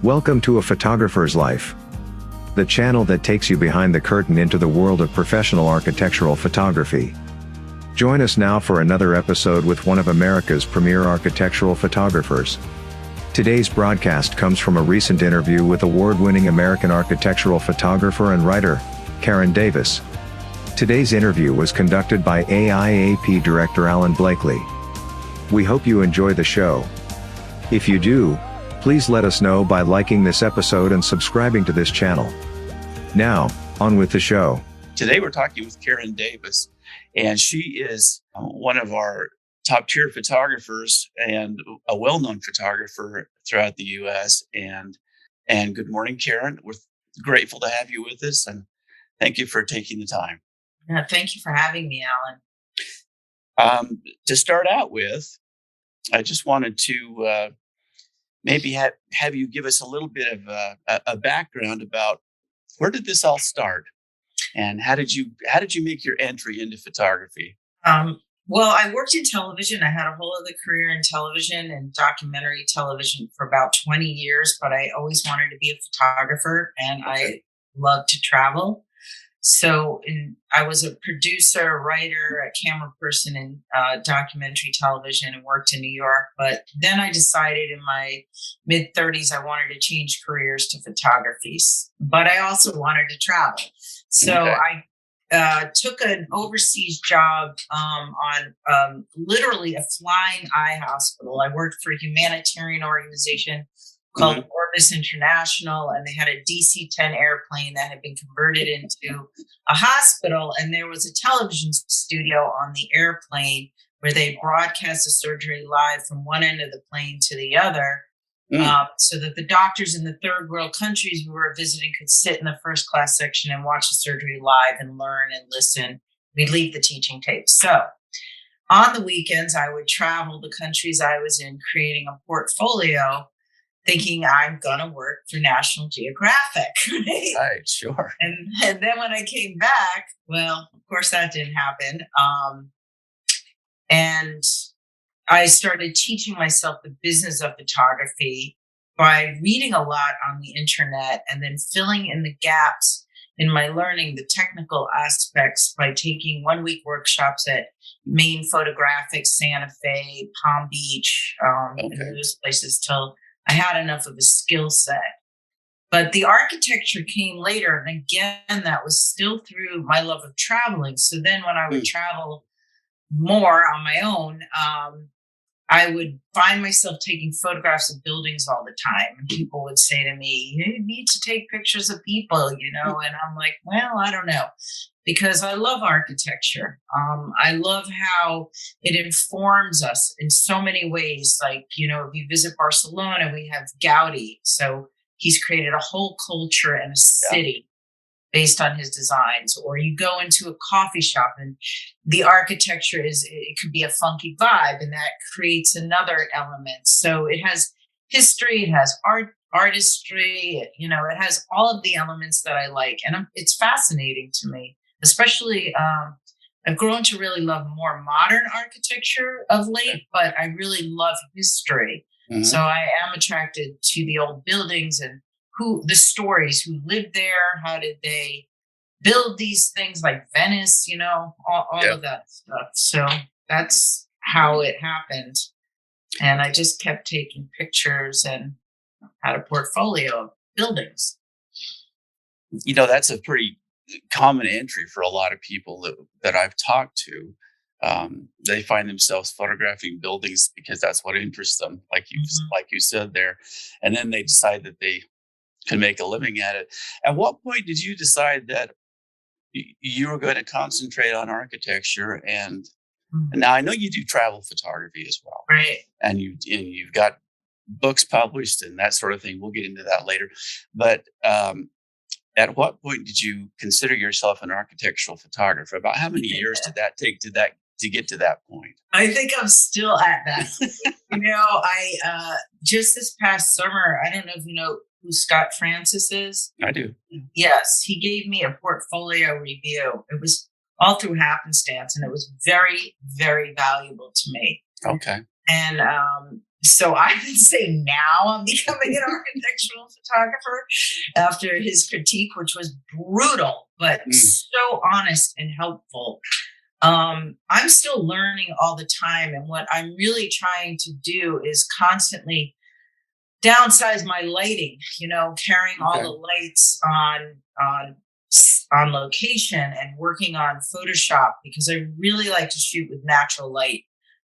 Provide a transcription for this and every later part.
Welcome to A Photographer's Life, the channel that takes you behind the curtain into the world of professional architectural photography. Join us now for another episode with one of America's premier architectural photographers. Today's broadcast comes from a recent interview with award-winning American architectural photographer and writer, Caryn Davis. Today's interview was conducted by AIAP Director Alan Blakely. We hope you enjoy the show. If you do, please let us know by liking this episode and subscribing to this channel. Now, on with the show. Today we're talking with Caryn Davis, and she is one of our top-tier photographers and a well-known photographer throughout the U.S. And good morning, Caryn. We're grateful to have you with us, and thank you for taking the time. Thank you for having me, Alan. To start out with, I just wanted to maybe have you give us a little bit of a background about where did this all start, and how did you make your entry into photography? Well, I worked in television. I had a whole other career in television and documentary television for about 20 years, but I always wanted to be a photographer, and I loved to travel. So I was a producer, writer, a camera person in documentary television, and worked in New York. But then I decided in my mid-30s I wanted to change careers to photography. But I also wanted to travel. So I took an overseas job on literally a flying eye hospital. I worked for a humanitarian organization called Orbis International, and they had a DC-10 airplane that had been converted into a hospital, and there was a television studio on the airplane where they broadcast the surgery live from one end of the plane to the other, so that the doctors in the third world countries we were visiting could sit in the first class section and watch the surgery live and learn and listen. We'd leave the teaching tapes. So on the weekends, I would travel the countries I was in, creating a portfolio, thinking I'm going to work for National Geographic. Right, sure. And then when I came back, well, of course that didn't happen. And I started teaching myself the business of photography by reading a lot on the internet and then filling in the gaps in my learning, the technical aspects, by taking 1-week workshops at Maine Photographic, Santa Fe, Palm Beach, and those places till I had enough of a skill set. But the architecture came later. And again, that was still through my love of traveling. So then when I would travel more on my own, I would find myself taking photographs of buildings all the time. And people would say to me, you need to take pictures of people, And I'm like, well, I don't know. Because I love architecture. I love how it informs us in so many ways. Like, if you visit Barcelona, we have Gaudi. So he's created a whole culture and a city based on his designs. Or you go into a coffee shop and the architecture it could be a funky vibe, and that creates another element. So it has history, it has artistry, it has all of the elements that I like. And it's fascinating to me. Especially, I've grown to really love more modern architecture of late, but I really love history. So I am attracted to the old buildings and the stories, who lived there, how did they build these things like Venice, all of that stuff. So that's how it happened. And I just kept taking pictures and had a portfolio of buildings. That's a pretty common entry for a lot of people that I've talked to. They find themselves photographing buildings because that's what interests them, like you said there, and then they decide that they can make a living at it. At what point did you decide that you were going to concentrate on architecture? And now I know you do travel photography as well, right? And you've got books published and that sort of thing. We'll get into that later, but at what point did you consider yourself an architectural photographer? About how many years did that take to get to that point? I think I'm still at that. I just this past summer, I don't know if you know who Scott Francis is. I do. Yes, he gave me a portfolio review. It was all through happenstance, and it was very, very valuable to me. Okay. And So I would say now I'm becoming an architectural photographer after his critique, which was brutal, but so honest and helpful. I'm still learning all the time. And what I'm really trying to do is constantly downsize my lighting, carrying all the lights on location and working on Photoshop, because I really like to shoot with natural light,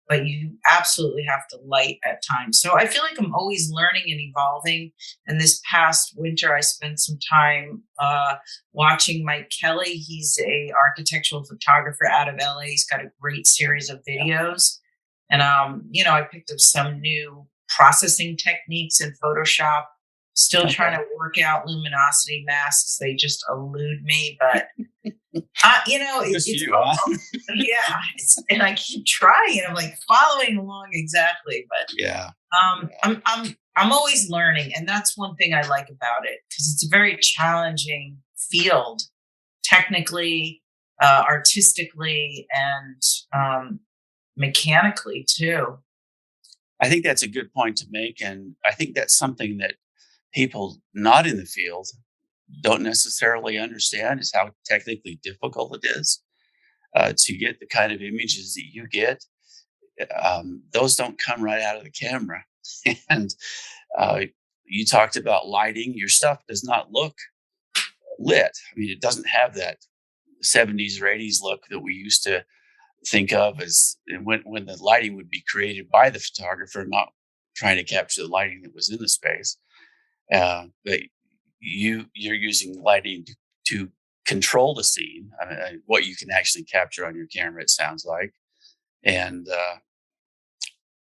but you absolutely have to light at times. So I feel like I'm always learning and evolving. And this past winter, I spent some time watching Mike Kelly. He's a architectural photographer out of LA. He's got a great series of videos. And, I picked up some new processing techniques in Photoshop. Still trying to work out luminosity masks. They just elude me, but it's you, huh? Yeah, and I keep trying. I'm like following along exactly, but yeah. I'm always learning, and that's one thing I like about it, because it's a very challenging field, technically, artistically, and mechanically too. I think that's a good point to make, and I think that's something that people not in the field don't necessarily understand, is how technically difficult it is to get the kind of images that you get. Those don't come right out of the camera. And you talked about lighting. Your stuff does not look lit. I mean, it doesn't have that 70s or 80s look that we used to think of as when the lighting would be created by the photographer, not trying to capture the lighting that was in the space. But you're using lighting to control the scene, what you can actually capture on your camera, it sounds like. And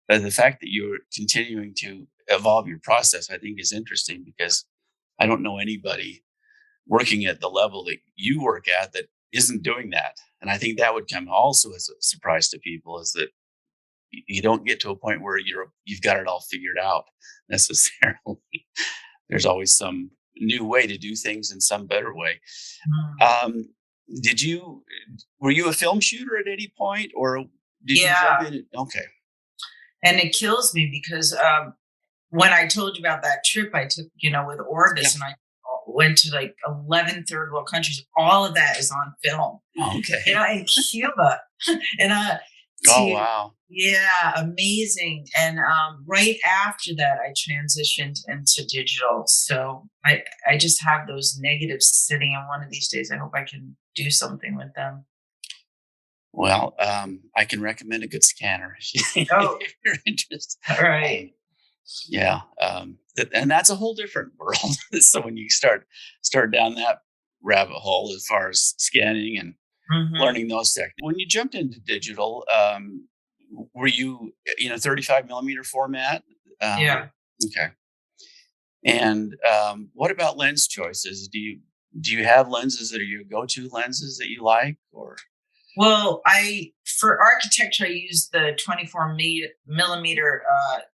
the fact that you're continuing to evolve your process, I think, is interesting, because I don't know anybody working at the level that you work at that isn't doing that. And I think that would come also as a surprise to people, is that you don't get to a point where you've got it all figured out necessarily. There's always some new way to do things and some better way. Were you a film shooter at any point, or did you jump in? Okay. And it kills me because when I told you about that trip I took, with Orbis, and I went to like 11 third world countries, all of that is on film. Okay. In Cuba. And oh, wow. Yeah, amazing. And right after that, I transitioned into digital. So I just have those negatives sitting, and one of these days I hope I can do something with them. Well, I can recommend a good scanner if you're interested. All right. Yeah. And that's a whole different world. So when you start down that rabbit hole as far as scanning and learning those techniques, when you jumped into digital, were you, 35 millimeter format? Yeah. Okay. And what about lens choices? Do you have lenses that are your go-to lenses that you like, or? Well, for architecture, I use the 24 millimeter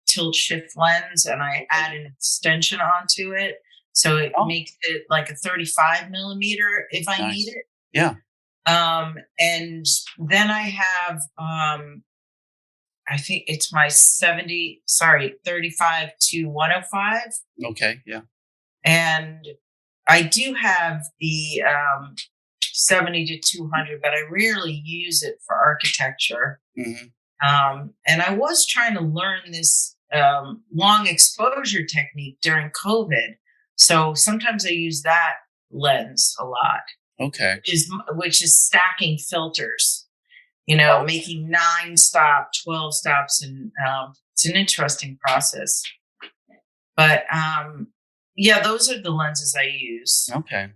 tilt shift lens, and I add an extension onto it. So it makes it like a 35 millimeter if I need it. Yeah. And then I have, I think it's my 35 to 105. Okay. Yeah. And I do have the 70 to 200, but I rarely use it for architecture. And I was trying to learn this long exposure technique during COVID. So sometimes I use that lens a lot. Okay. Which is stacking filters, making 9 stop, 12 stops. And it's an interesting process. But those are the lenses I use. Okay.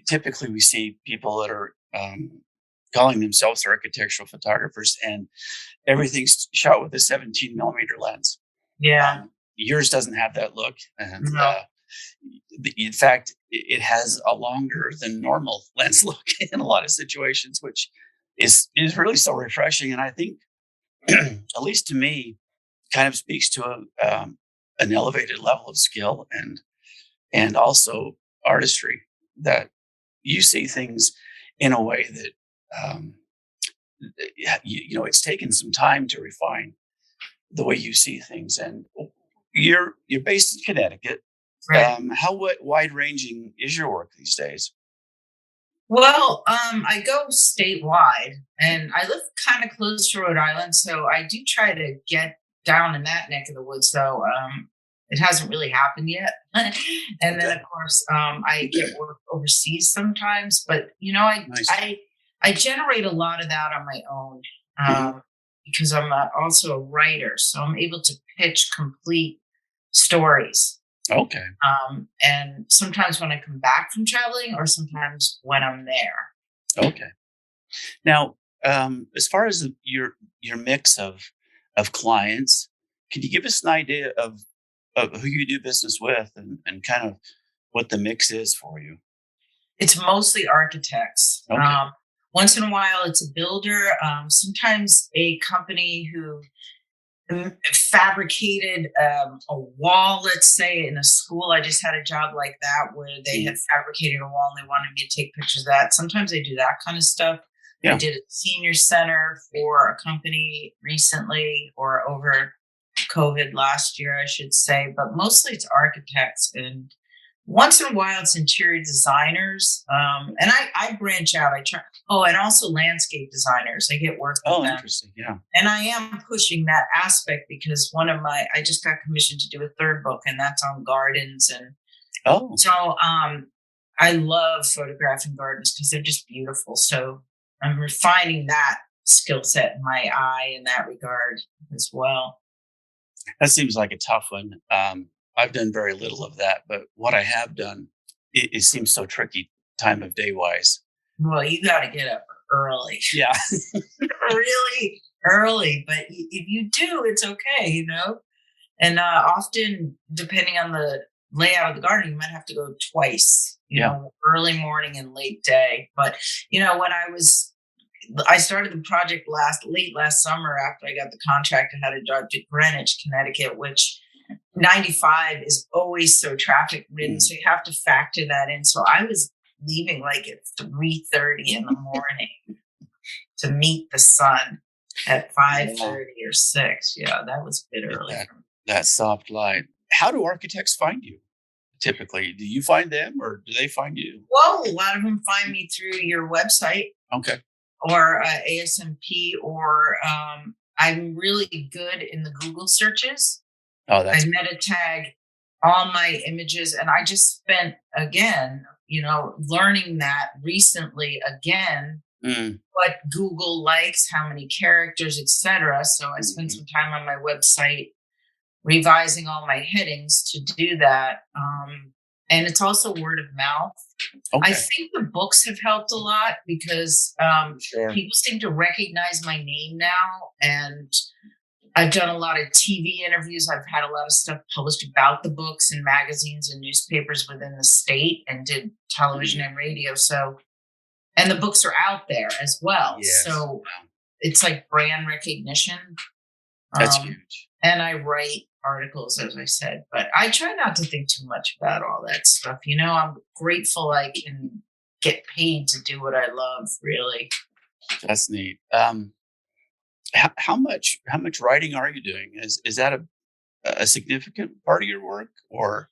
Typically, we see people that are calling themselves architectural photographers, and everything's shot with a 17 millimeter lens. Yeah. Yours doesn't have that look. And no. In fact, it has a longer than normal lens look in a lot of situations, which is really so refreshing. And I think, at least to me, kind of speaks to an elevated level of skill and also artistry, that you see things in a way that, it's taken some time to refine the way you see things. And you're based in Connecticut. Right. How wide ranging is your work these days? Well, I go statewide, and I live kind of close to Rhode Island, so I do try to get down in that neck of the woods. Though it hasn't really happened yet. And then, of course, I get work overseas sometimes. But Nice. I generate a lot of that on my own Mhm. because I'm also a writer, so I'm able to pitch complete stories. Okay. And sometimes when I come back from traveling, or sometimes when I'm there. Okay. Now, as far as your mix of clients, can you give us an idea of who you do business with and kind of what the mix is for you? It's mostly architects. Okay. Once in a while, it's a builder. Sometimes a company who fabricated a wall, let's say, in a school. I just had a job like that where they had fabricated a wall and they wanted me to take pictures of that. Sometimes I do that kind of stuff. I Yeah. did a senior center for a company recently, or over COVID last year, I should say, but mostly it's architects, and once in a while it's interior designers. And I branch out. I try. Oh, and also landscape designers. I get work with Oh, them. interesting. Yeah. And I am pushing that aspect because I just got commissioned to do a third book, and that's on gardens. And Oh, so I love photographing gardens because they're just beautiful. So I'm refining that skill set in my eye in that regard as well. that seems like a tough one. I've done very little of that, but what I have done, it seems so tricky time of day wise. Well, you got to get up early, Yeah. really early. But if you do, it's okay, And often, depending on the layout of the garden, you might have to go twice, Yeah. Early morning and late day. But, when I started the project late last summer after I got the contract and had a job to Greenwich, Connecticut, which 95 is always so traffic ridden. So you have to factor that in. So I was leaving like at 3:30 in the morning to meet the sun at 5:30 or 6. Yeah, that was a bit early. That soft light. How do architects find you? Typically, do you find them or do they find you? Well, a lot of them find me through your website Okay. or ASMP, or I'm really good in the Google searches. Oh, I that's meta tag all my images, and I just spent again, learning that recently again, what Google likes, how many characters, etc. So I spent some time on my website revising all my headings to do that. And it's also word of mouth. I okay. think the books have helped a lot because Sure. people seem to recognize my name now. And I've done a lot of TV interviews. I've had a lot of stuff published about the books in magazines and newspapers within the state, and did television and radio. So, and the books are out there as well. Yes. So it's like brand recognition. That's huge. And I write articles, as I said, but I try not to think too much about all that stuff. I'm grateful I can get paid to do what I love, really. That's neat. How much writing are you doing? Is that a significant part of your work, or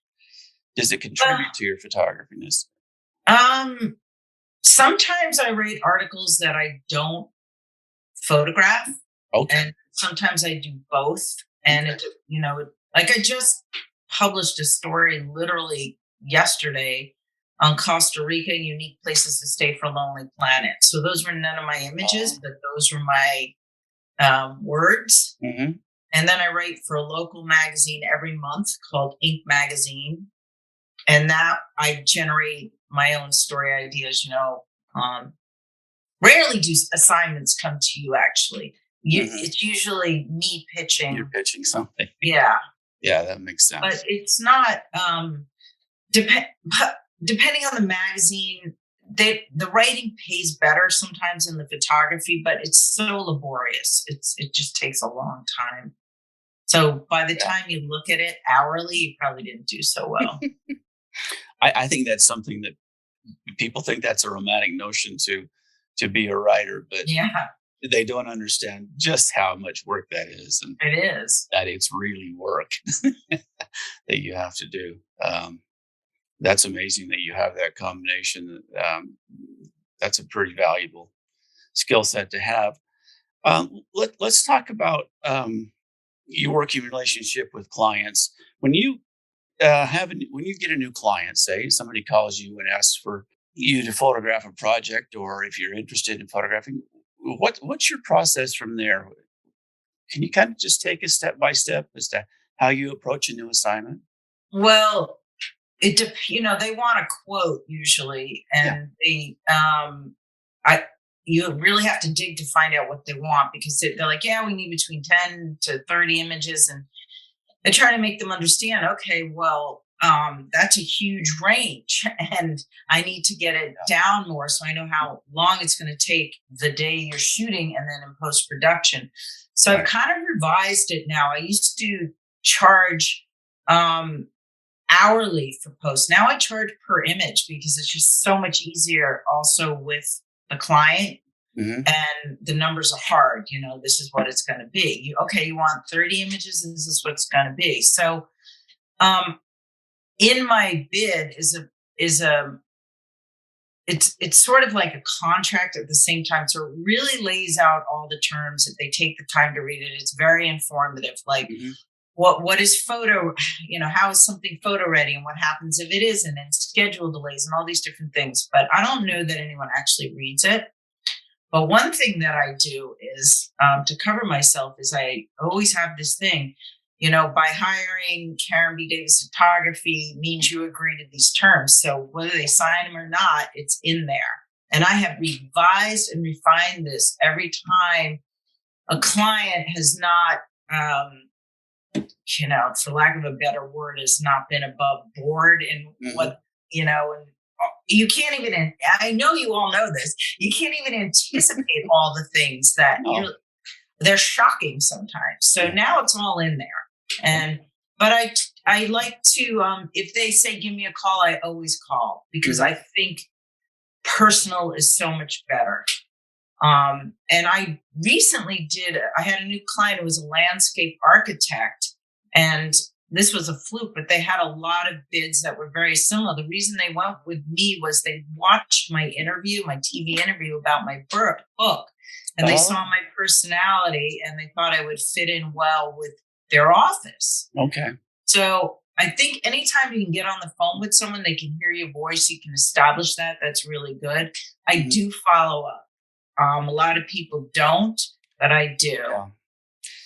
does it contribute to your photography-ness? Sometimes I write articles that I don't photograph. Okay. And sometimes I do both. And like I just published a story literally yesterday on Costa Rica, unique places to stay for a lonely planet. So those were none of my images, but those were my words. Mm-hmm. And then I write for a local magazine every month called Ink Magazine. And that I generate my own story ideas, rarely do assignments come to you, actually. It's usually me pitching. You're pitching something. Yeah. Yeah, that makes sense. But it's not, depending on the magazine, the writing pays better sometimes than the photography, but it's so laborious. It just takes a long time. So by the time you look at it hourly, you probably didn't do so well. I think that's something that people think that's a romantic notion to be a writer, but they don't understand just how much work that is, and It is. that it's really work that you have to do. That's amazing that you have that combination. That's a pretty valuable skill set to have. Let's talk about your working relationship with clients. When you when you get a new client, say somebody calls you and asks for you to photograph a project, or if you're interested in photographing, what's your process from there? Can you kind of just take a step by step as to how you approach a new assignment? Well, they want a quote usually, and you really have to dig to find out what they want, because they're like, yeah, we need between 10 to 30 images, and I try to make them understand, okay, well, that's a huge range, and I need to get it down more so I know how long it's going to take the day you're shooting and then in post-production. So I've kind of revised it now. I used to charge hourly for post. Now I charge per image because it's just so much easier also with the client. Mm-hmm. And the numbers are hard. This is what it's going to be. You want 30 images, and this is what it's going to be. So in my bid it's sort of like a contract at the same time. So it really lays out all the terms. If they take the time to read it, it's very informative. Like, mm-hmm. What is photo, how is something photo ready, and what happens if it isn't, and schedule delays and all these different things. But I don't know that anyone actually reads it. But one thing that I do is to cover myself is I always have this thing, by hiring Caryn B. Davis Photography means you agree to these terms. So whether they sign them or not, it's in there. And I have revised and refined this every time a client has not, for lack of a better word, has not been above board in mm-hmm. what, and you can't even, I know you all know this, you can't even anticipate all the things that they're shocking sometimes. So now it's all in there. But I like to, if they say, give me a call, I always call, because mm-hmm. I think personal is so much better. And I recently I had a new client who was a landscape architect, and this was a fluke, but they had a lot of bids that were very similar. The reason they went with me was they watched my TV interview about my book, and they saw my personality, and they thought I would fit in well with their office. Okay. So I think anytime you can get on the phone with someone, they can hear your voice, you can establish that. That's really good. I mm-hmm. do follow up. A lot of people don't, but I do. Yeah.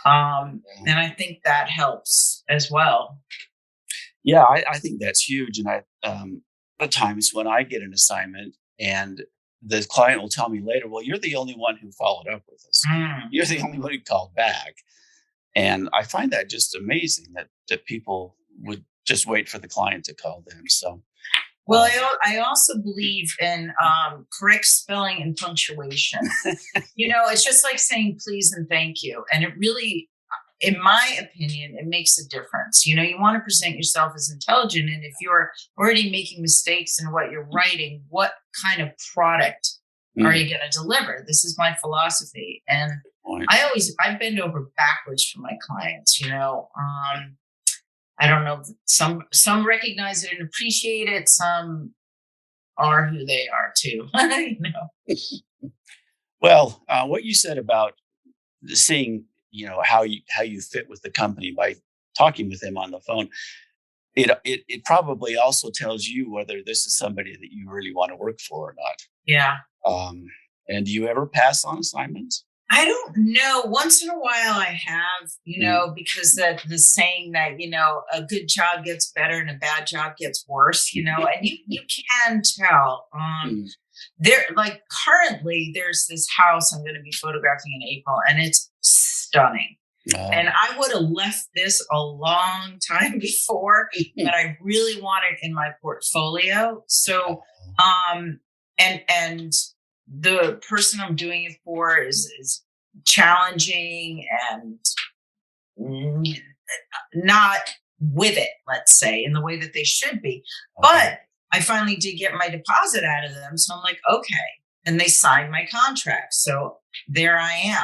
And I think that helps as well. Yeah, I think that's huge. And a lot of times when I get an assignment and the client will tell me later, well, you're the only one who followed up with us. Mm. You're the only one who called back. And I find that just amazing that people would just wait for the client to call them. So, well, I also believe in correct spelling and punctuation. It's just like saying please and thank you. And it really, in my opinion, it makes a difference. You want to present yourself as intelligent. And if you're already making mistakes in what you're writing, what kind of product are you going to deliver? This is my philosophy. And I bend over backwards for my clients, I don't know. Some recognize it and appreciate it. Some are who they are too. Well, what you said about seeing, how you fit with the company by talking with them on the phone, it probably also tells you whether this is somebody that you really want to work for or not. Yeah. And do you ever pass on assignments? I don't know. Once in a while I have, because the saying that, a good job gets better and a bad job gets worse, and you can tell. There, like currently there's this house I'm going to be photographing in April, and it's stunning. And I would have left this a long time before, but I really want it in my portfolio. So, and the person I'm doing it for is challenging and not with it, let's say, in the way that they should be. Okay. But I finally did get my deposit out of them. So I'm like, okay. and they signed my contract. So there I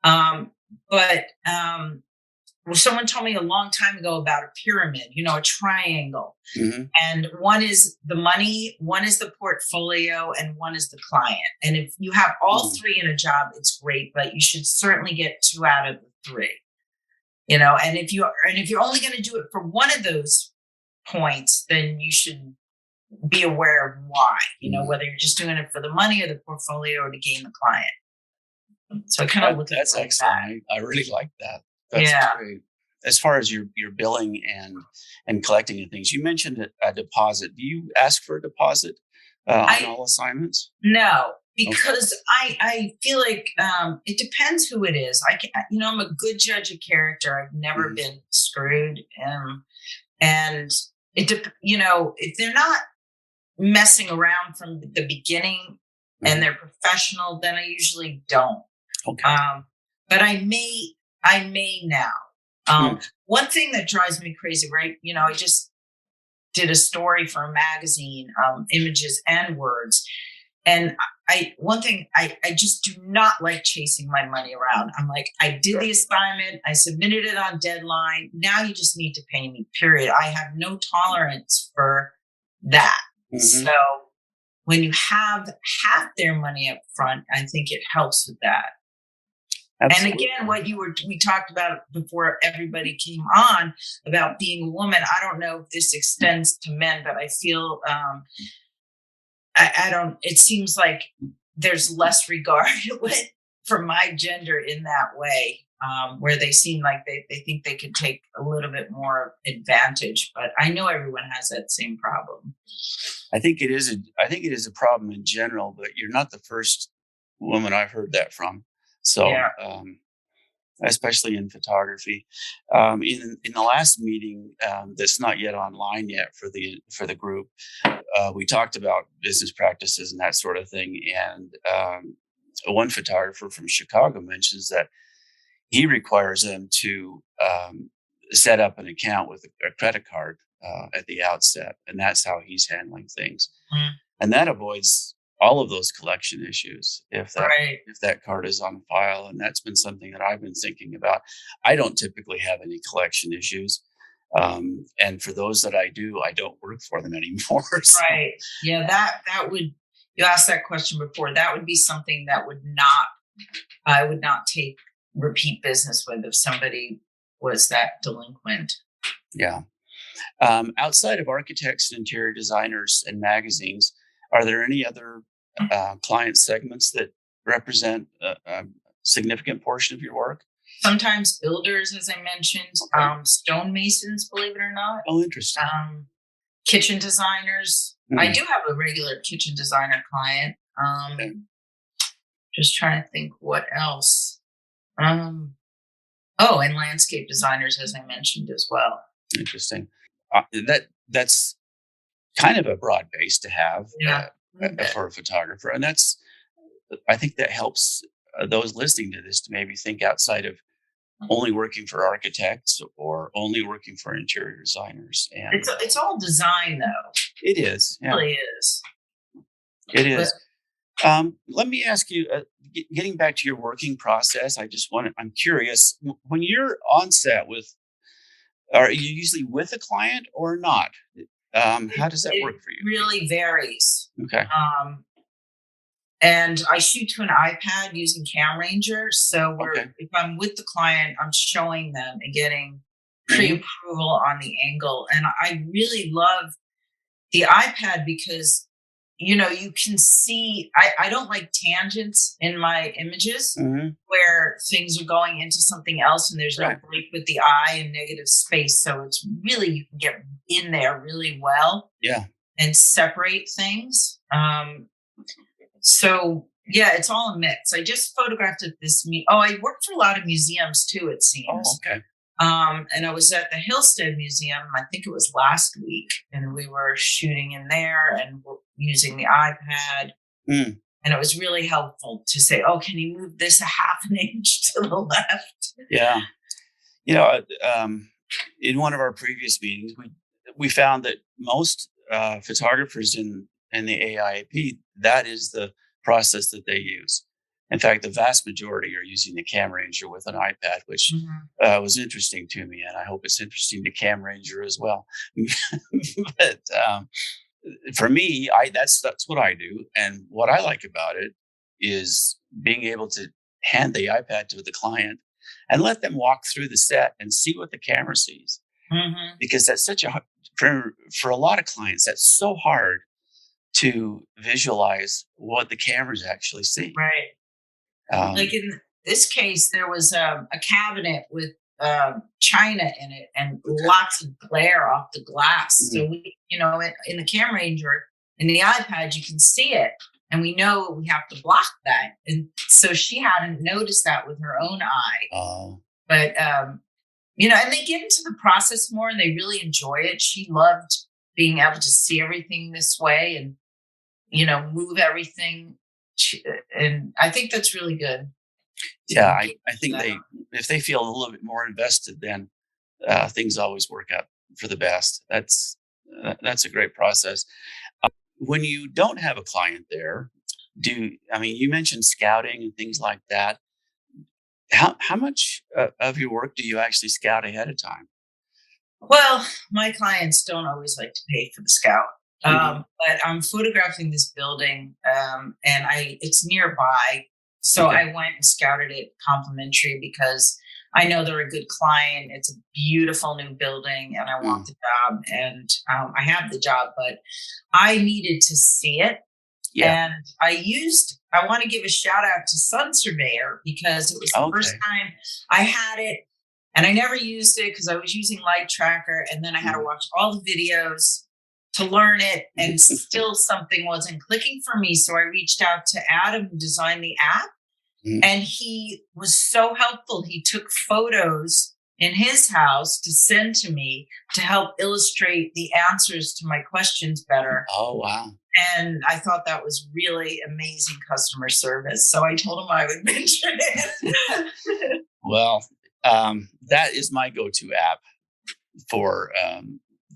am. But well, someone told me a long time ago about a pyramid, a triangle. Mm-hmm. And one is the money, one is the portfolio, and one is the client. And if you have all three in a job, it's great, but you should certainly get 2 out of the 3. And if you're only going to do it for one of those points, then you should be aware of why, whether you're just doing it for the money or the portfolio or to gain the client. So I kind of look at that's it like excellent. that. I really like that. That's great. As far as your billing and collecting and things, you mentioned a deposit. Do you ask for a deposit on all assignments? No, because I feel like it depends who it is. I'm a good judge of character. I've never been screwed, and if they're not messing around from the beginning and they're professional, then I usually don't. Okay. But I may now. One thing that drives me crazy, right? I just did a story for a magazine, Images and Words. And I just do not like chasing my money around. I'm like, I did the assignment. I submitted it on deadline. Now you just need to pay me, period. I have no tolerance for that. So when you have half their money up front, I think it helps with that. Absolutely. And again, we talked about before everybody came on about being a woman. I don't know if this extends to men, but I feel it seems like there's less regard for my gender in that way, where they seem like they think they can take a little bit more advantage. But I know everyone has that same problem. I think it is a problem in general, but you're not the first woman I've heard that from. So, especially in photography, in the last meeting that's not yet online yet for the group, we talked about business practices and that sort of thing. And one photographer from Chicago mentions that he requires them to set up an account with a credit card at the outset, and that's how he's handling things. And that avoids all of those collection issues if that card is on file. And that's been something that I've been thinking about. I don't typically have any collection issues. And for those that I do, I don't work for them anymore. So. Right. Yeah, that would, you asked that question before, that would be something that I would not take repeat business with if somebody was that delinquent. Yeah. Outside of architects and interior designers and magazines, are there any other client segments that represent a significant portion of your work? Sometimes builders, as I mentioned, stonemasons, believe it or not. Oh, interesting. Kitchen designers. I do have a regular kitchen designer client. Just trying to think what else. And landscape designers, as I mentioned as well. Interesting. That's kind of a broad base to have for a photographer. And I think that helps those listening to this to maybe think outside of only working for architects or only working for interior designers. And it's all design, though. It is. Yeah. It really is. It is. Let me ask you, getting back to your working process, I'm curious, when you're on set are you usually with a client or not? How does that work for you? It really varies. Okay. And I shoot to an iPad using CamRanger. So if I'm with the client, I'm showing them and getting pre-approval on the angle. And I really love the iPad because, you can see, I don't like tangents in my images where things are going into something else and there's no break with the eye and negative space. So it's really, you can get in there really well and separate things. So yeah, it's all a mix. I just photographed at this. I worked for a lot of museums too, it seems. Oh, okay. And I was at the Hillstead Museum, I think it was last week, and we were shooting in there and using the iPad. And it was really helpful to say, can you move this a half an inch to the left? Yeah. In one of our previous meetings, we found that most photographers in the AIAP, that is the process that they use. In fact, the vast majority are using the Cam Ranger with an iPad, which was interesting to me, and I hope it's interesting to Cam Ranger as well. But for me, that's what I do, and what I like about it is being able to hand the iPad to the client and let them walk through the set and see what the camera sees, because that's such a for a lot of clients, that's so hard to visualize what the cameras actually see. Right. Like in this case, there was a cabinet with china in it and lots of glare off the glass. So we, in the Cam Ranger, in the iPad, you can see it, and we know we have to block that. And so she hadn't noticed that with her own eye. Oh. But and they get into the process more, and they really enjoy it. She loved being able to see everything this way and move everything. And I think that's really good. Yeah, I think if they feel a little bit more invested, then things always work out for the best. That's a great process. When you don't have a client there, you mentioned scouting and things like that. How much of your work do you actually scout ahead of time? Well, my clients don't always like to pay for the scout. But I'm photographing this building, and it's nearby. So I went and scouted it complimentary because I know they're a good client. It's a beautiful new building, and I want the job, and I have the job, but I needed to see it. Yeah. And I want to give a shout out to Sun Surveyor, because it was the first time I had it, and I never used it because I was using Light Tracker, and then I had to watch all the videos to learn it, and still something wasn't clicking for me. So I reached out to Adam, who designed the app, and he was so helpful. He took photos in his house to send to me to help illustrate the answers to my questions better. Oh, wow. And I thought that was really amazing customer service. So I told him I would mention it. Well, that is my go-to app for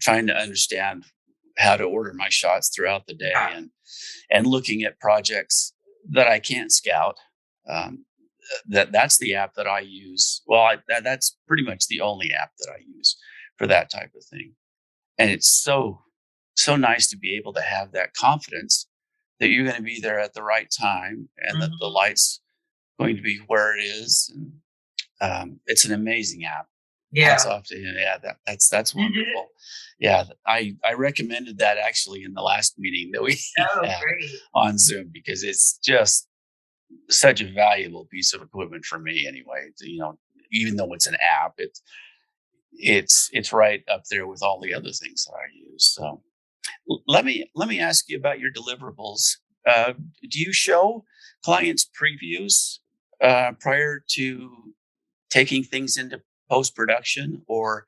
trying to understand how to order my shots throughout the day, and looking at projects that I can't scout. That's the app that I use. Well, that's pretty much the only app that I use for that type of thing. And it's so nice to be able to have that confidence that you're going to be there at the right time, and that the light's going to be where it is. And it's an amazing app. Yeah. Hats off to him. Yeah, that's wonderful. Yeah, I recommended that actually in the last meeting that we had on Zoom, because it's just such a valuable piece of equipment for me anyway. Even though it's an app, it's right up there with all the other things that I use. So let me ask you about your deliverables. Do you show clients previews prior to taking things into post-production, or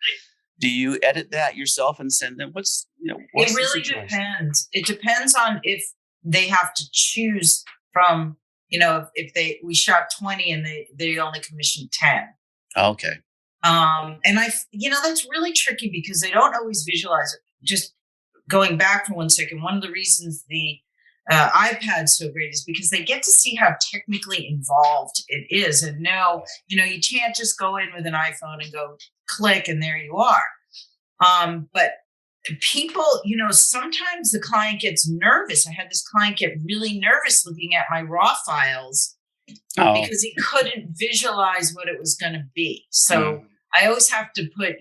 do you edit that yourself and send them? What's it really depends. It depends on if they have to choose from, if we shot 20 and they only commissioned 10. Okay. And that's really tricky because they don't always visualize it. Just going back for 1 second, one of the reasons the iPad's so great is because they get to see how technically involved it is. And you can't just go in with an iPhone and go click and there you are. But people, sometimes the client gets nervous. I had this client get really nervous looking at my raw files because he couldn't visualize what it was going to be. So I always have to put,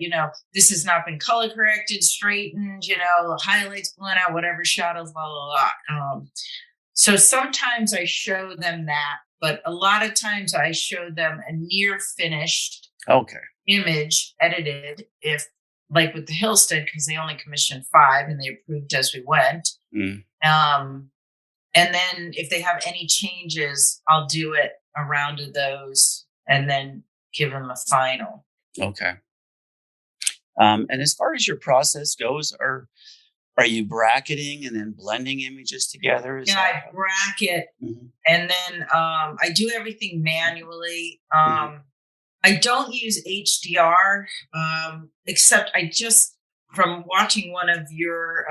this has not been color corrected, straightened, highlights blown out, whatever shadows, blah, blah, blah. So sometimes I show them that, but a lot of times I show them a near finished image edited, if like with the Hillstead, because they only commissioned 5 and they approved as we went. And then if they have any changes, I'll do it a round of those and then give them a final. Okay. And as far as your process goes, are you bracketing and then blending images together? I bracket and then I do everything manually. I don't use HDR, except from watching one of your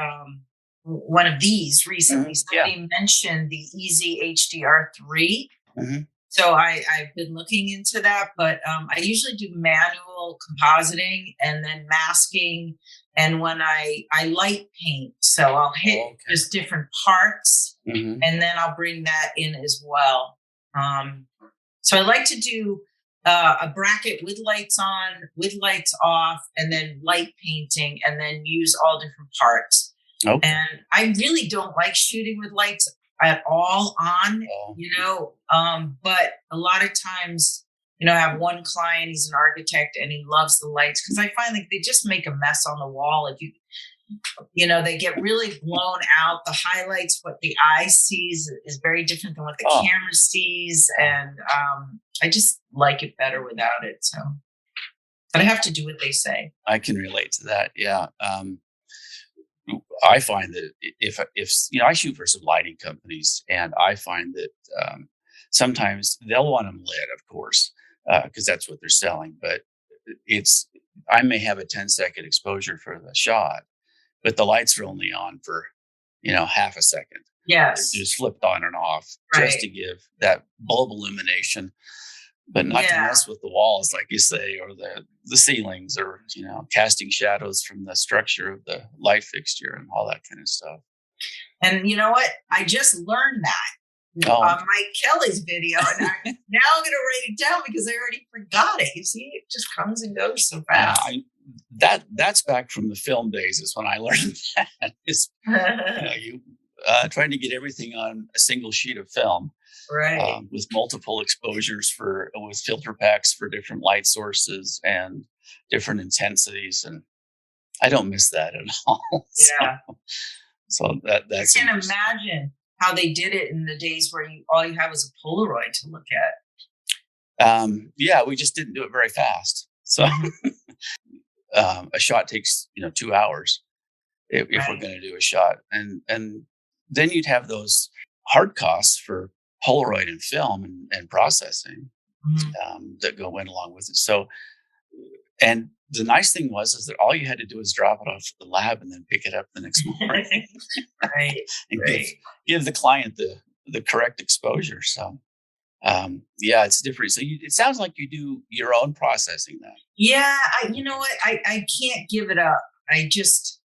one of these recently. Yeah. Somebody mentioned the Easy HDR3. Mm-hmm. So I've been looking into that, but I usually do manual compositing and then masking. And when I light paint, so I'll hit just different parts, Mm-hmm. and then I'll bring that in as well. So I like to do a bracket with lights on, with lights off, and then light painting, and then use all different parts. Okay. And I really don't like shooting with lights at all on, but a lot of times, I have one client, he's an architect and he loves the lights because I find like they just make a mess on the wall. If they get really blown out. The highlights, what the eye sees is very different than what the camera sees. And I just like it better without it. So, but I have to do what they say. I can relate to that. Yeah. I find that if I shoot for some lighting companies, and I find that sometimes they'll want them lit, of course, because that's what they're selling. But I may have a 10-second exposure for the shot, but the lights are only on for half a second. Yes, they're just flipped on and off just to give that bulb illumination, but not to mess with the walls, like you say, or the ceilings, or casting shadows from the structure of the light fixture and all that kind of stuff. And you know what? I just learned that on Mike Kelly's video, and now I'm going to write it down because I already forgot it. You see, it just comes and goes so fast. That's back from the film days. Is when I learned that. Is trying to get everything on a single sheet of film. Right. With multiple exposures with filter packs for different light sources and different intensities. And I don't miss that at all. Yeah. So that's. I can't imagine how they did it in the days where all you had was a Polaroid to look at. We just didn't do it very fast. So a shot takes, 2 hours if we're going to do a shot. And then you'd have those hard costs for Polaroid and film and processing that go in along with it. So, and the nice thing is that all you had to do was drop it off at the lab and then pick it up the next morning. Right. And give the client the correct exposure. So, it's different. So it sounds like you do your own processing then. Yeah. You know what? I can't give it up. I just,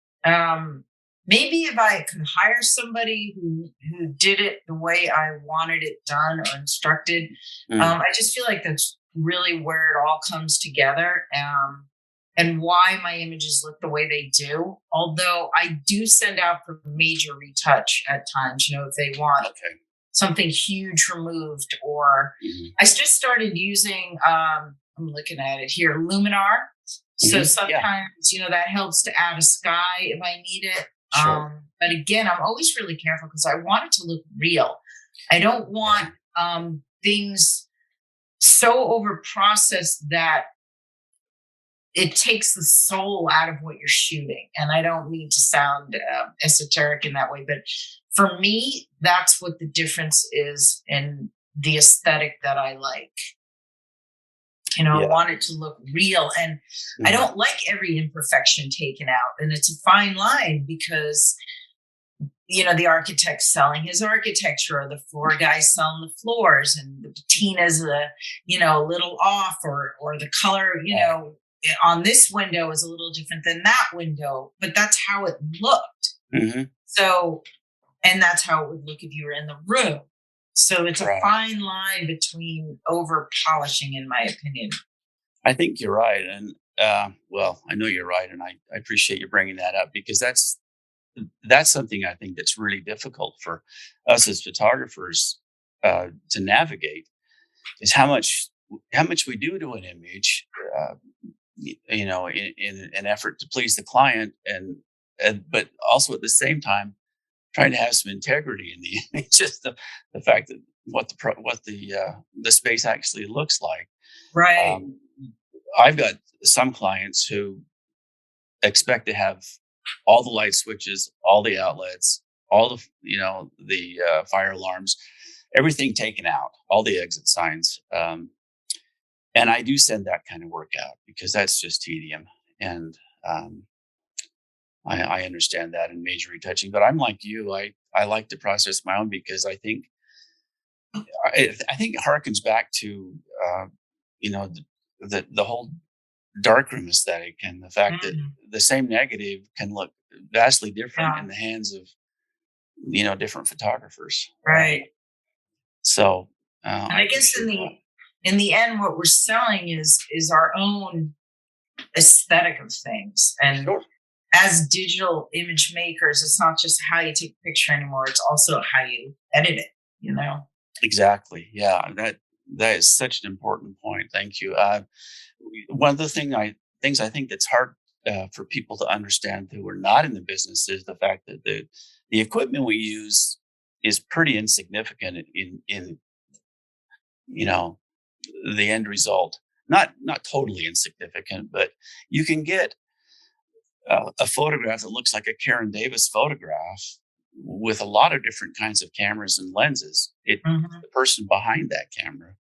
maybe if I could hire somebody who did it the way I wanted it done or instructed, I just feel like that's really where it all comes together, and why my images look the way they do. Although I do send out for major retouch at times, if they want something huge removed, or I just started using, I'm looking at it here, Luminar. So sometimes, that helps to add a sky if I need it. Sure. But again, I'm always really careful because I want it to look real. I don't want things so over processed that it takes the soul out of what you're shooting. And I don't mean to sound esoteric in that way, but for me, that's what the difference is in the aesthetic that I like. I want it to look real, and I don't like every imperfection taken out. And it's a fine line because, the architect's selling his architecture, or the floor guy's selling the floors, and the patina's a little off, or the color, on this window is a little different than that window, but that's how it looked. So, and that's how it would look if you were in the room. So it's a fine line between over polishing, in my opinion. I think you're right. And, I know you're right. And I appreciate you bringing that up, because that's something I think that's really difficult for us as photographers to navigate, is how much we do to an image, in an effort to please the client, and but also at the same time trying to have some integrity in the image. Just the fact that what the space actually looks like. Right. I've got some clients who expect to have all the light switches, all the outlets, all the fire alarms, everything taken out, all the exit signs. And I do send that kind of work out because that's just tedium. And I understand that in major retouching, but I'm like you. I like to process my own because I think it harkens back to you know the whole darkroom aesthetic and the fact that Mhm. the same negative can look vastly different in Yeah, the hands of different photographers. right. So And I I guess appreciate that. in the end, what we're selling is our own aesthetic of things. And Sure. as digital image makers, it's not just how you take a picture anymore; it's also how you edit it. You know. Exactly. Yeah. That is such an important point. Thank you. One of the things I think that's hard for people to understand who are not in the business is the fact that the equipment we use is pretty insignificant in you know the end result. Not totally insignificant, but you can get a photograph that looks like a Karen Davis photograph with a lot of different kinds of cameras and lenses. Mhm. The person behind that camera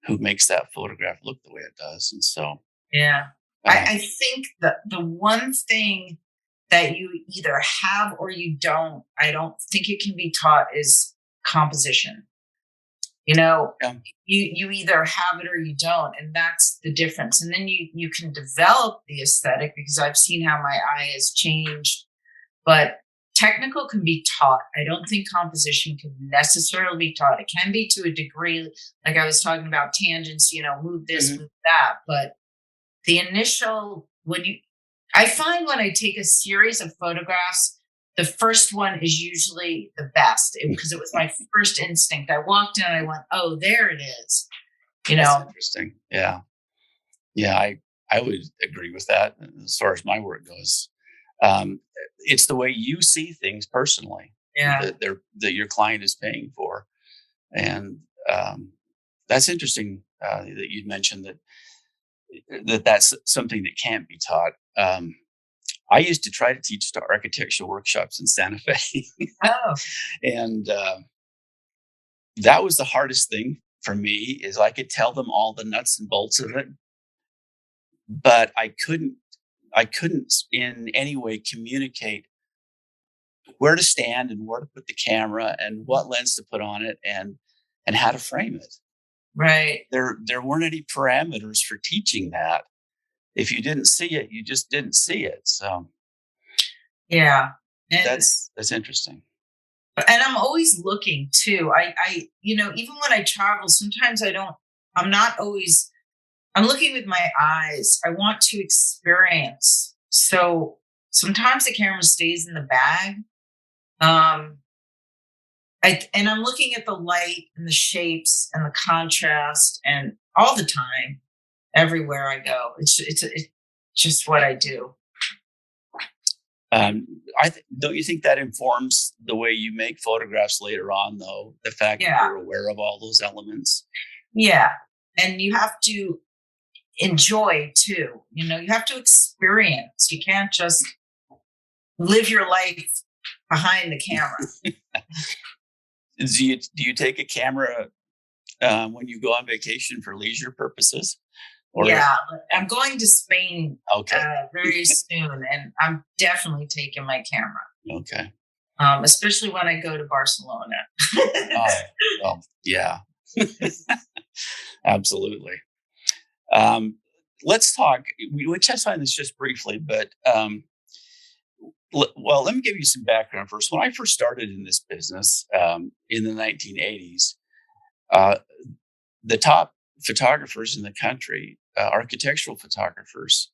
who makes that photograph look the way it does. And so, Yeah. uh, I think that the one thing that you either have or you don't, I don't think it can be taught is composition. You know, yeah, you either have it or you don't, and that's the difference. And then you can develop the aesthetic because I've seen how my eye has changed, but technical can be taught. I don't think composition can necessarily be taught. It can be to a degree, like I was talking about tangents, move this, mhm, move that, but the initial when you I find when I take a series of photographs, the first one is usually the best because it was my first instinct. I walked in and I went, oh, there it is. You that's know, interesting. Yeah, yeah, I would agree with that as far as my work goes. Um, it's the way you see things personally yeah, that your client is paying for, and um, that's interesting that you mentioned that's something that can't be taught. I used to try to teach to architectural workshops in Santa Fe, oh, and that was the hardest thing for me. Is I could tell them all the nuts and bolts of it, but I couldn't in any way communicate where to stand and where to put the camera and what lens to put on it and how to frame it. right, There weren't any parameters for teaching that. If you didn't see it, you just didn't see it. So yeah, and that's interesting. I'm always looking too. Even when I travel, sometimes I don't. I'm not always. I'm looking with my eyes. I want to experience. So sometimes the camera stays in the bag. Um, and I'm looking at the light and the shapes and the contrast and all the time, everywhere I go. It's just what I do. Don't you think that informs the way you make photographs later on, though? The fact that Yeah, you're aware of all those elements. yeah. And you have to enjoy too. You have to experience. You can't just live your life behind the camera. Do you take a camera when you go on vacation for leisure purposes? Or Yeah, but I'm going to Spain okay, very soon, and I'm definitely taking my camera, okay. especially when I go to Barcelona. Oh, well, yeah, absolutely. Um, let's talk. We touched on this just briefly, but well, let me give you some background first. When I first started in this business in the 1980s, uh, the top photographers in the country, architectural photographers,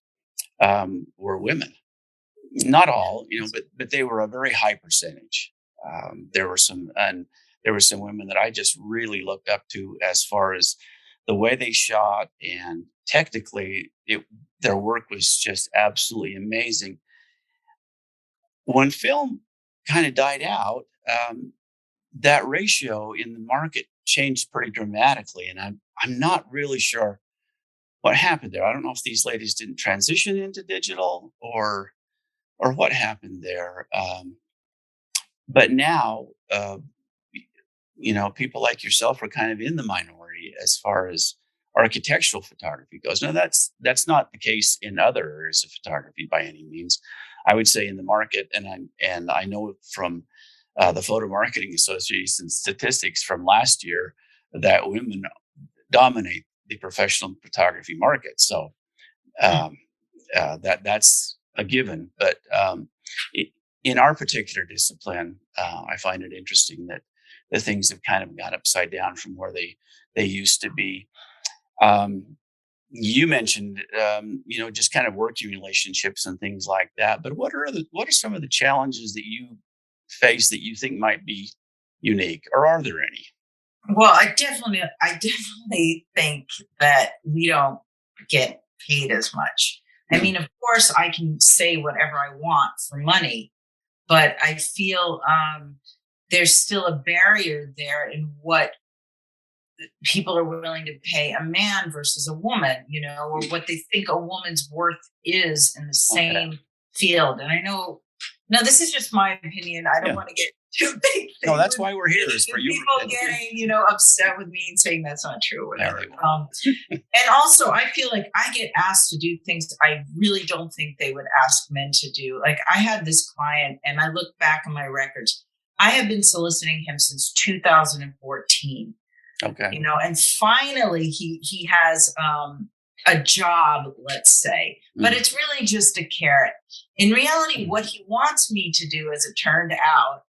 were women. Not all, but they were a very high percentage. There were some women that I just really looked up to as far as the way they shot, and technically, their work was just absolutely amazing. When film kind of died out, that ratio in the market changed pretty dramatically, and I'm not really sure what happened there. I don't know if these ladies didn't transition into digital or what happened there. But now, people like yourself are kind of in the minority as far as architectural photography goes. Now, that's not the case in other areas of photography by any means. I would say in the market, and I know from the Photo Marketing Association statistics from last year that women dominate the professional photography market. So that's a given. But in our particular discipline, I find it interesting that the things have kind of gone upside down from where they used to be. You mentioned, just kind of working relationships and things like that. But what are some of the challenges that you face that you think might be unique, or are there any? Well, I definitely think that we don't get paid as much. I mean, of course, I can say whatever I want for money, but I feel there's still a barrier there in what people are willing to pay a man versus a woman, or what they think a woman's worth is in the same field. And I know, no, this is just my opinion. I don't want to get too big. No, that's why we're here, is for you. People getting, upset with me and saying that's not true or whatever. And also, I feel like I get asked to do things I really don't think they would ask men to do. Like, I had this client, and I look back on my records. I have been soliciting him since 2014. Okay. And finally he has a job, let's say, but it's really just a carrot. In reality, what he wants me to do, as it turned out,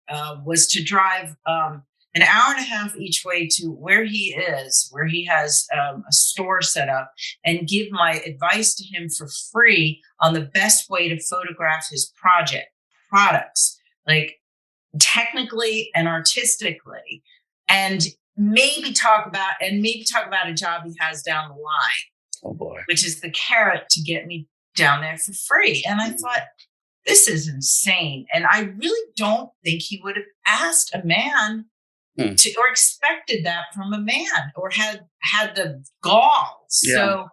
was to drive an hour and a half each way to where he is, where he has a store set up, and give my advice to him for free on the best way to photograph his products, like technically and artistically, and maybe talk about a job he has down the line. Oh boy. Which is the carrot to get me down there for free. And I thought, this is insane. And I really don't think he would have asked a man to, or expected that from a man, or had the gall. Yeah. So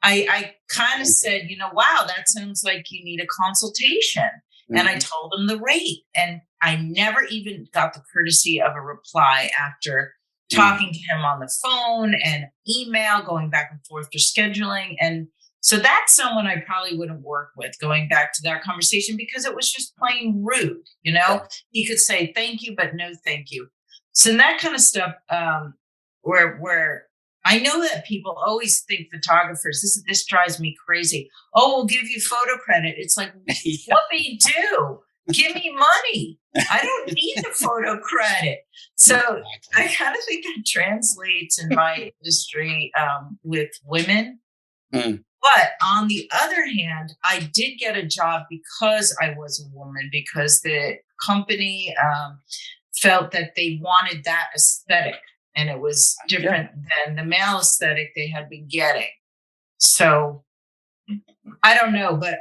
I kind of said, wow, that sounds like you need a consultation. And I told him the rate, and I never even got the courtesy of a reply after talking to him on the phone and email, going back and forth for scheduling. And so that's someone I probably wouldn't work with, going back to that conversation, because it was just plain rude. He could say thank you, but no thank you. So that kind of stuff, where I know that people always think photographers, this drives me crazy. Oh, we'll give you photo credit. It's like, what do you do? Give me money. I don't need the photo credit. So I kind of think that translates in my industry with women. But on the other hand, I did get a job because I was a woman, because the company felt that they wanted that aesthetic, and it was different than the male aesthetic they had been getting. So I don't know, but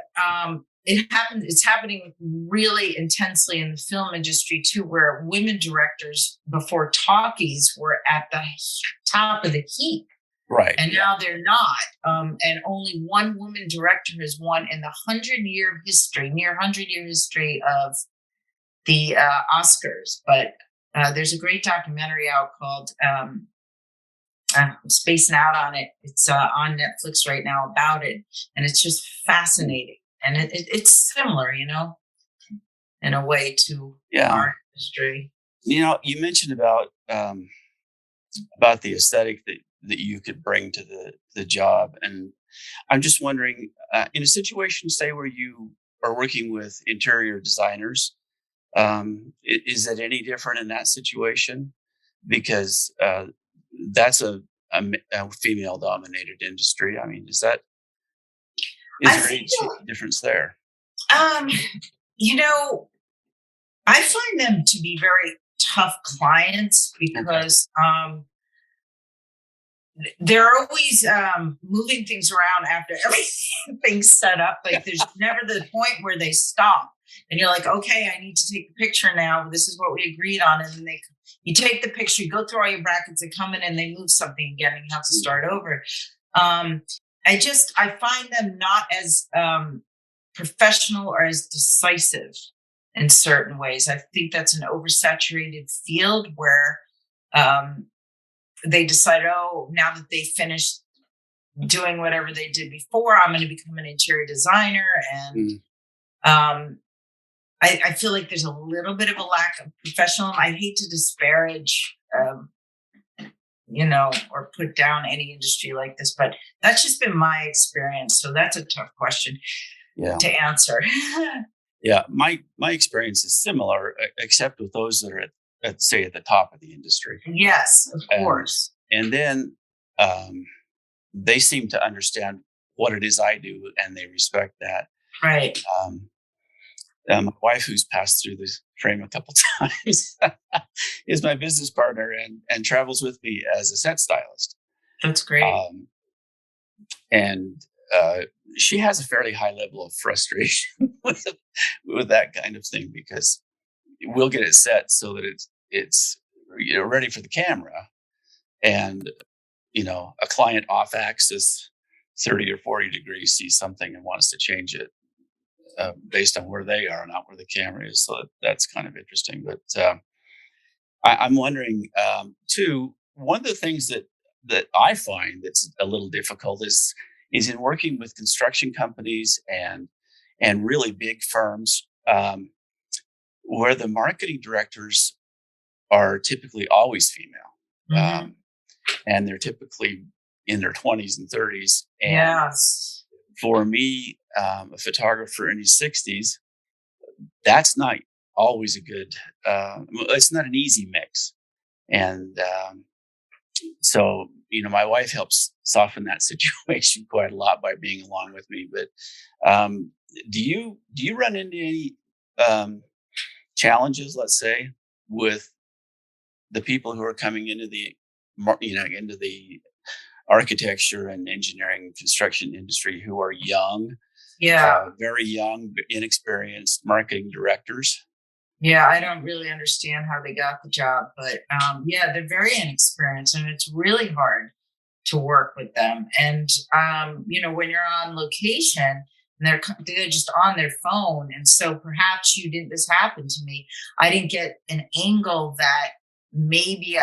it's happening really intensely in the film industry too, where women directors before talkies were at the top of the heap. Right. And now they're not. And only one woman director has won in the near 100-year history of the Oscars. But there's a great documentary out called, I'm spacing out on it. It's on Netflix right now about it. And it's just fascinating. And it's similar, in a way to our industry. You mentioned about the aesthetic that you could bring to the job. And I'm just wondering, in a situation, say, where you are working with interior designers, is it any different in that situation? Because that's a female-dominated industry. I mean, is there any difference there? I find them to be very tough clients, because they're always moving things around after everything's set up. Like, there's never the point where they stop and you're like, okay, I need to take the picture now. This is what we agreed on. And then you take the picture, you go through all your brackets, they come in and they move something again, and you have to start over. I find them not as professional or as decisive in certain ways. I think that's an oversaturated field where they decide, now that they finished doing whatever they did before, I'm going to become an interior designer. And I feel like there's a little bit of a lack of professionalism. I hate to disparage, or put down any industry like this, but that's just been my experience. So that's a tough question to answer. Yeah, my experience is similar, except with those that are at say at the top of the industry. Yes, of course. And then they seem to understand what it is I do, and they respect that. Right. My wife, who's passed through this frame a couple times, is my business partner and travels with me as a set stylist. That's great. And she has a fairly high level of frustration with that kind of thing, because we'll get it set so that it's ready for the camera, and a client off axis 30 or 40 degrees sees something and wants to change it based on where they are, not where the camera is. So that's kind of interesting. But I'm wondering too, one of the things that I find that's a little difficult is in working with construction companies and really big firms, where the marketing directors are typically always female, and they're typically in their 20s and 30s. And yes. For me, a photographer in his 60s, that's not always a good. It's not an easy mix, and so my wife helps soften that situation quite a lot by being along with me. But do you run into any challenges, let's say, with the people who are coming into the architecture and engineering construction industry who are young, very young, inexperienced marketing directors? Yeah, I don't really understand how they got the job, but they're very inexperienced, and it's really hard to work with them. And when you're on location and they're just on their phone, and so perhaps you didn't. This happened to me. I didn't get an angle that maybe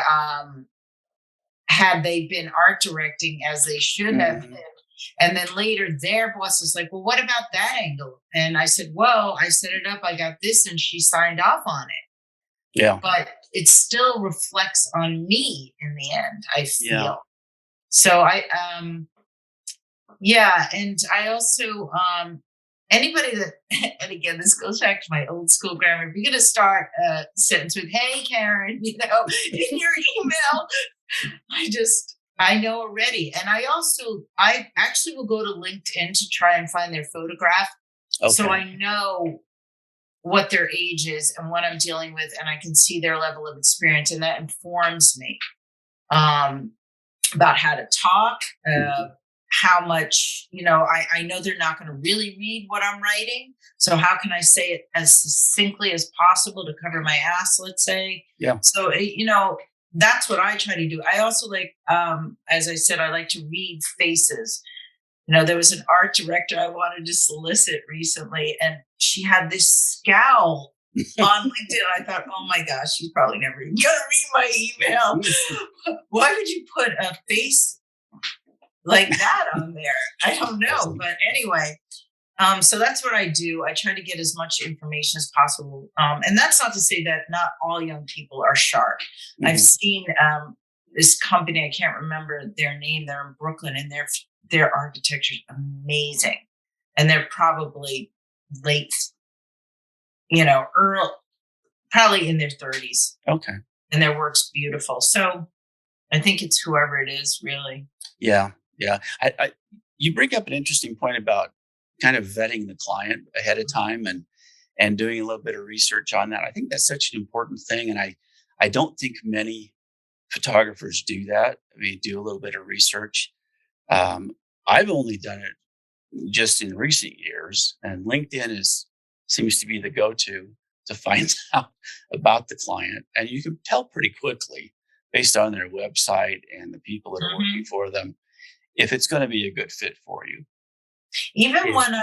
had they been art directing as they should have been. And then later their boss was like, well, what about that angle? And I said, well, I set it up, I got this, and she signed off on it. Yeah. But it still reflects on me in the end, I feel. Yeah. So and I also, anybody that, and again, this goes back to my old school grammar. If you're going to start a sentence with, hey, Caryn, in your email, I know already. And I actually will go to LinkedIn to try and find their photograph. Okay. So I know what their age is and what I'm dealing with, and I can see their level of experience, and that informs me about how to talk, how much, I know they're not going to really read what I'm writing. So how can I say it as succinctly as possible to cover my ass, let's say? Yeah. So, that's what I try to do. I also like, as I said, I like to read faces. There was an art director I wanted to solicit recently, and she had this scowl on LinkedIn. I thought, oh my gosh, she's probably never even going to read my email. Why would you put a face like that on there? I don't know. But anyway, so that's what I do. I try to get as much information as possible. And that's not to say that not all young people are sharp. Mm-hmm. I've seen this company, I can't remember their name, they're in Brooklyn, and their architecture is amazing. And they're probably late, early, probably in their 30s. Okay. And their work's beautiful. So I think it's whoever it is, really. Yeah. Yeah. You bring up an interesting point about kind of vetting the client ahead of time and doing a little bit of research on that. I think that's such an important thing. And I don't think many photographers do that. I mean, do a little bit of research. I've only done it just in recent years, and LinkedIn seems to be the go-to to find out about the client. And you can tell pretty quickly based on their website and the people that are working for them if it's going to be a good fit for you. Even when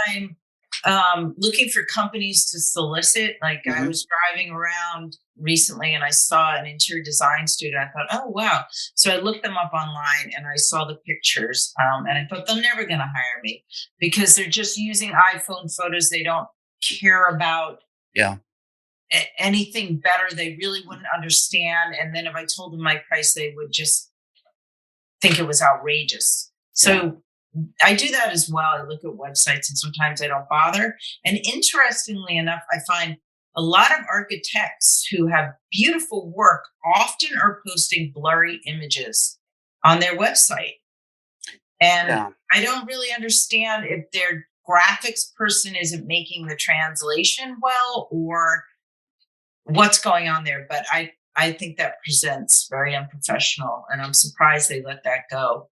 I'm looking for companies to solicit, like I was driving around recently and I saw an interior design studio. I thought, oh, wow. So I looked them up online and I saw the pictures and I thought they're never going to hire me because they're just using iPhone photos. They don't care about Yeah. anything better. They really wouldn't understand. And then if I told them my price, they would just think it was outrageous. So I do that as well. I look at websites and sometimes I don't bother. And interestingly enough, I find a lot of architects who have beautiful work often are posting blurry images on their website. And I don't really understand if their graphics person isn't making the translation well or what's going on there. But I think that presents very unprofessional, and I'm surprised they let that go.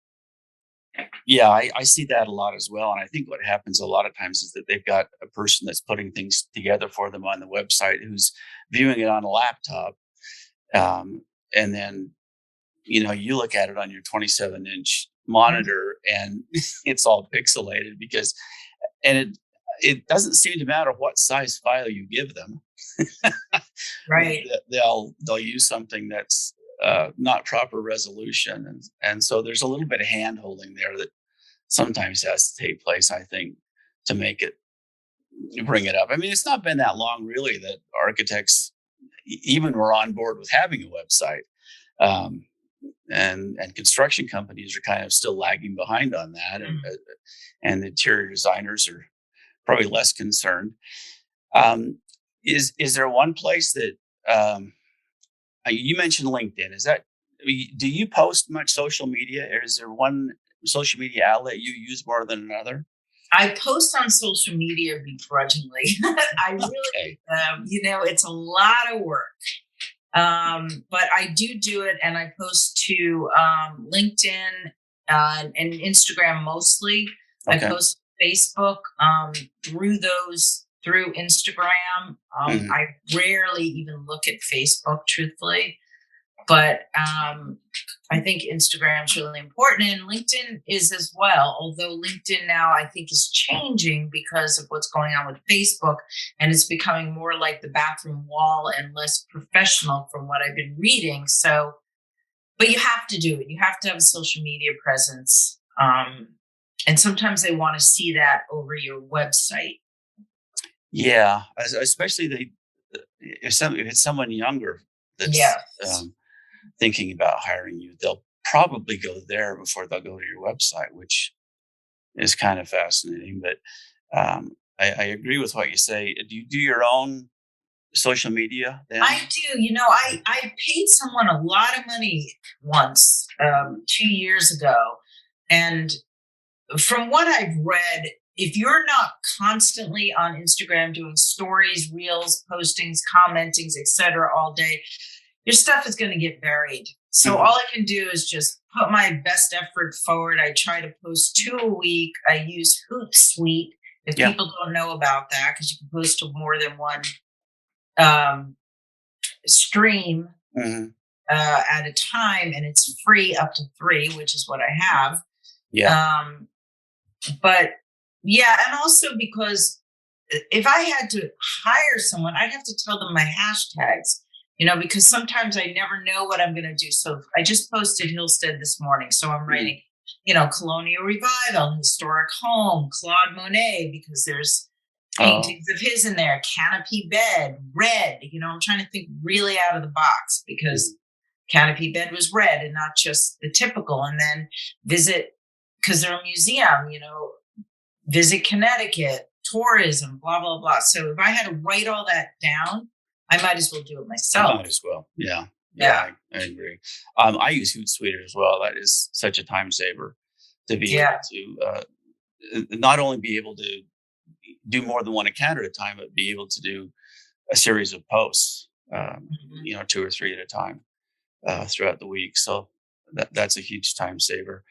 Yeah, I see that a lot as well. And I think what happens a lot of times is that they've got a person that's putting things together for them on the website who's viewing it on a laptop. And then, you look at it on your 27-inch monitor and it's all pixelated it doesn't seem to matter what size file you give them. Right. They'll use something that's not proper resolution. And so there's a little bit of hand holding there that sometimes has to take place, I think, to bring it up. I mean, it's not been that long really that architects even were on board with having a website. And construction companies are kind of still lagging behind on that. And the interior designers are probably less concerned. Is there one place that, you mentioned LinkedIn? Do you post much social media, or is there one social media outlet you use more than another? I post on social media begrudgingly. I really, it's a lot of work. But I do it, and I post to LinkedIn and Instagram mostly. Okay. I post Facebook through Instagram. I rarely even look at Facebook, truthfully. But I think Instagram is really important, and LinkedIn is as well. Although LinkedIn now I think is changing because of what's going on with Facebook, and it's becoming more like the bathroom wall and less professional from what I've been reading. So, but you have to do it. You have to have a social media presence, and sometimes they want to see that over your website. Yeah, especially if it's someone younger that's thinking about hiring you, they'll probably go there before they'll go to your website, which is kind of fascinating. But I agree with what you say. Do you do your own social media then? I do. I paid someone a lot of money once, 2 years ago. And from what I've read, if you're not constantly on Instagram doing stories, reels, postings, commentings, etc. all day, your stuff is going to get buried. So all I can do is just put my best effort forward. I try to post 2 a week. I use Hootsuite. If people don't know about that, because you can post to more than one stream at a time, and it's free up to 3, which is what I have. But and also because if I had to hire someone, I'd have to tell them my hashtags, because sometimes I never know what I'm going to do. So I just posted Hillstead this morning. So I'm writing, Colonial Revival, Historic Home, Claude Monet, because there's paintings of his in there, Canopy Bed, red. I'm trying to think really out of the box because Canopy Bed was red and not just the typical. And then visit, because they're a museum, visit Connecticut, tourism, blah, blah, blah. So if I had to write all that down, I might as well do it myself. Might as well. Yeah. I agree. I use Hootsuite as well. That is such a time saver to be able to not only be able to do more than one account at a time, but be able to do a series of posts, 2 or 3 at a time throughout the week. So that's a huge time saver.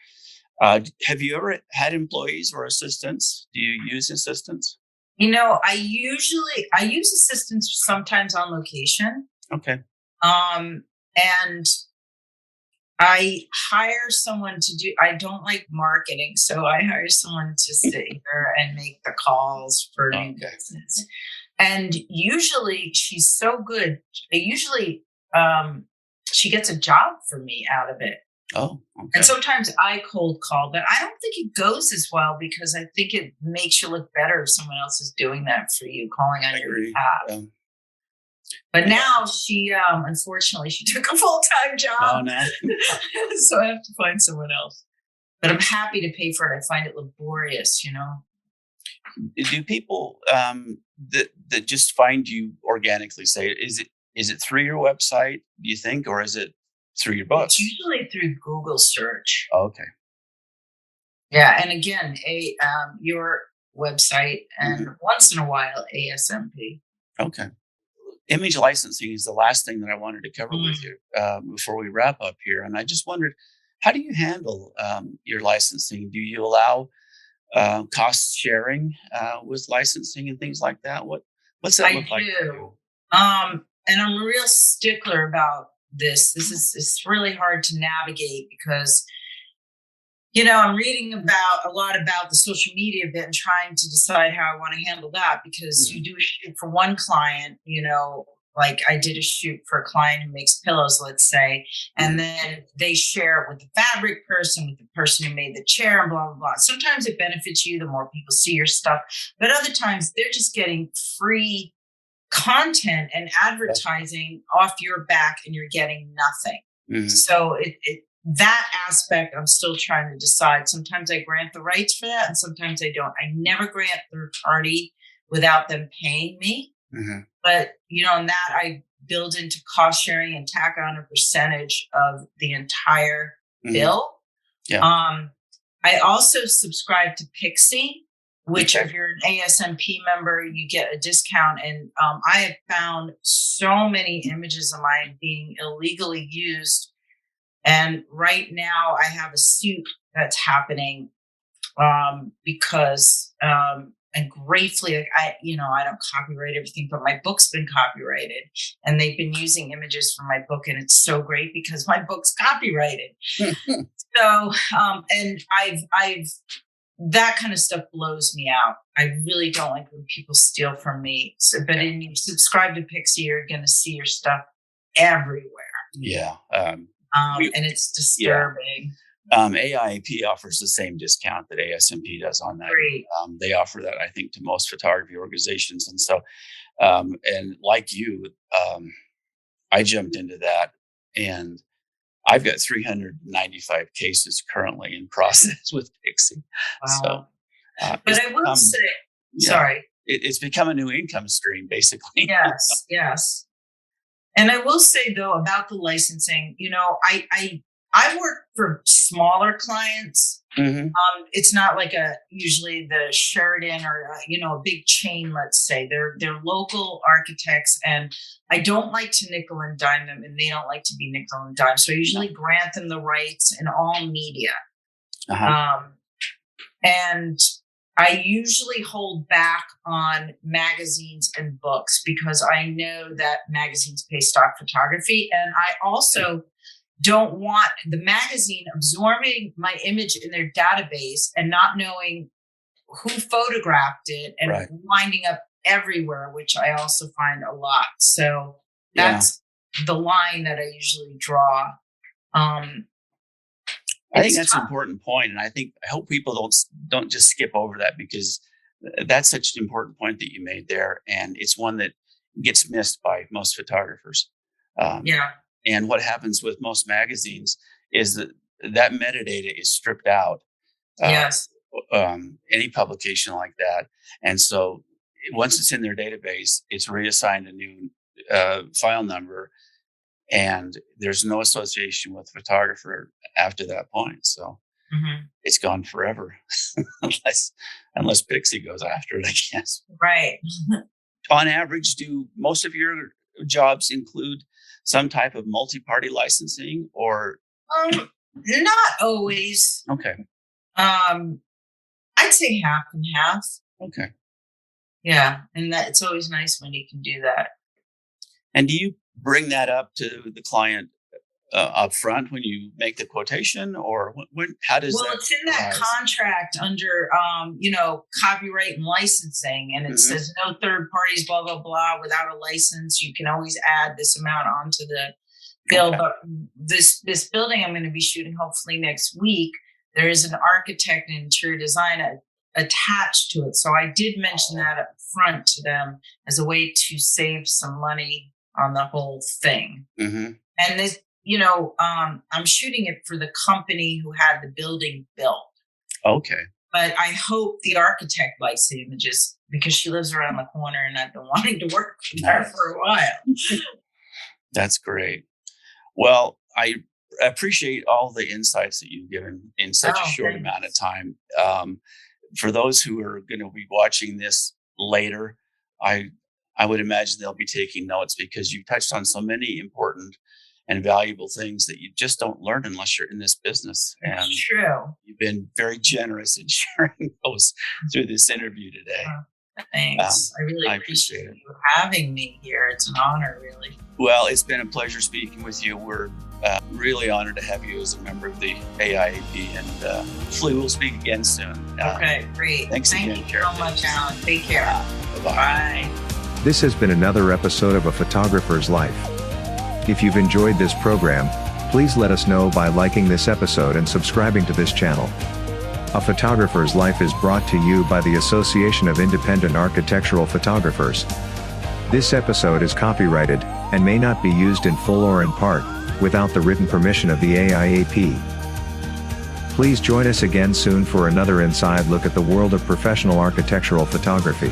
Have you ever had employees or assistants? Do you use assistants? I use assistants sometimes on location. Okay. And I hire someone to do, I don't like marketing. So I hire someone to sit here and make the calls for new business. And usually she's so good. Usually, she gets a job for me out of it. Oh, okay. And sometimes I cold call, but I don't think it goes as well because I think it makes you look better if someone else is doing that for you, calling on I your agree. behalf. But now she, unfortunately, she took a full-time Oh, job. no. So I have to find someone else. But I'm happy to pay for it. I find it laborious, Do people that just find you organically say, is it through your website, do you think, or is it through your books? It's usually through Google search. Oh, okay. Yeah, and again, your website, and Mm-hmm. once in a while, ASMP. Okay. Image licensing is the last thing that I wanted to cover with you before we wrap up here. And I just wondered, how do you handle your licensing? Do you allow cost sharing with licensing and things like that? What's that look like for you? And I'm a real stickler about this. It's really hard to navigate because I'm reading a lot about the social media bit and trying to decide how I want to handle that because you do a shoot for one client, like I did a shoot for a client who makes pillows, let's say, and then they share it with the fabric person, with the person who made the chair, and blah, blah, blah. Sometimes it benefits you, the more people see your stuff, but other times they're just getting free content and advertising off your back and you're getting nothing. Mm-hmm. So that aspect, I'm still trying to decide. Sometimes I grant the rights for that, and sometimes I don't. I never grant third party without them paying me. Mm-hmm. But, in that I build into cost sharing and tack on a percentage of the entire bill. Yeah. I also subscribe to Pixie, which if you're an ASMP member, you get a discount. And I have found so many images of mine being illegally used. And right now I have a suit that's happening because, and gratefully, I don't copyright everything, but my book's been copyrighted and they've been using images from my book. And it's so great because my book's copyrighted. So, and I've, that kind of stuff blows me out. I really don't like when people steal from me. So, but when you subscribe to Pixie, you're going to see your stuff everywhere. Yeah. And it's disturbing. AIAP offers the same discount that ASMP does on that. They offer that, I think, to most photography organizations. And so, and like you, I jumped into that, and I've got 395 cases currently in process with Pixie. Wow. So, but I will say, sorry, it's become a new income stream, basically. Yes. And I will say, though, about the licensing, I work for smaller clients. Mm-hmm. It's not like usually the Sheridan or, a big chain, let's say. They're local architects, and I don't like to nickel and dime them, and they don't like to be nickel and dime. So I usually grant them the rights in all media. Uh-huh. And I usually hold back on magazines and books because I know that magazines pay stock photography. And I also don't want the magazine absorbing my image in their database and not knowing who photographed it and winding up everywhere, which I also find a lot. So that's the line that I usually draw. I think that's an important point, and I hope people don't just skip over that, because that's such an important point that you made there, and it's one that gets missed by most photographers. And what happens with most magazines is that metadata is stripped out. Any publication like that, and so once it's in their database, it's reassigned a new file number. And there's no association with photographer after that point. So it's gone forever unless Pixie goes after it, I guess. Right. On average, do most of your jobs include some type of multi-party licensing, or? Not always. Okay. I'd say half and half. Okay. Yeah. And that it's always nice when you can do that. And do you bring that up to the client up front when you make the quotation, or how does that? Well, it's in that contract under, copyright and licensing, and it says no third parties, blah, blah, blah, without a license. You can always add this amount onto Bill, Okay. but this building I'm going to be shooting hopefully next week, there is an architect and interior designer attached to it. So I did mention that up front to them as a way to save some money on the whole thing. Mm-hmm. And this, I'm shooting it for the company who had the building built. Okay. But I hope the architect likes the images because she lives around the corner and I've been wanting to work with her for a while. That's great. Well, I appreciate all the insights that you've given in such a short amount of time. For those who are going to be watching this later, I would imagine they'll be taking notes because you touched on so many important and valuable things that you just don't learn unless you're in this business. And It's true. you've been very generous in sharing those through this interview today. Thanks. I really appreciate you having me here. It's an honor, really. Well, it's been a pleasure speaking with you. We're really honored to have you as a member of the AIAP, and hopefully we'll speak again soon. Okay, great. Thanks Thank again, you Caryn. so much, Alan. Take care. Bye-bye. Bye. This has been another episode of A Photographer's Life. If you've enjoyed this program, please let us know by liking this episode and subscribing to this channel. A Photographer's Life is brought to you by the Association of Independent Architectural Photographers. This episode is copyrighted and may not be used in full or in part without the written permission of the AIAP. Please join us again soon for another inside look at the world of professional architectural photography.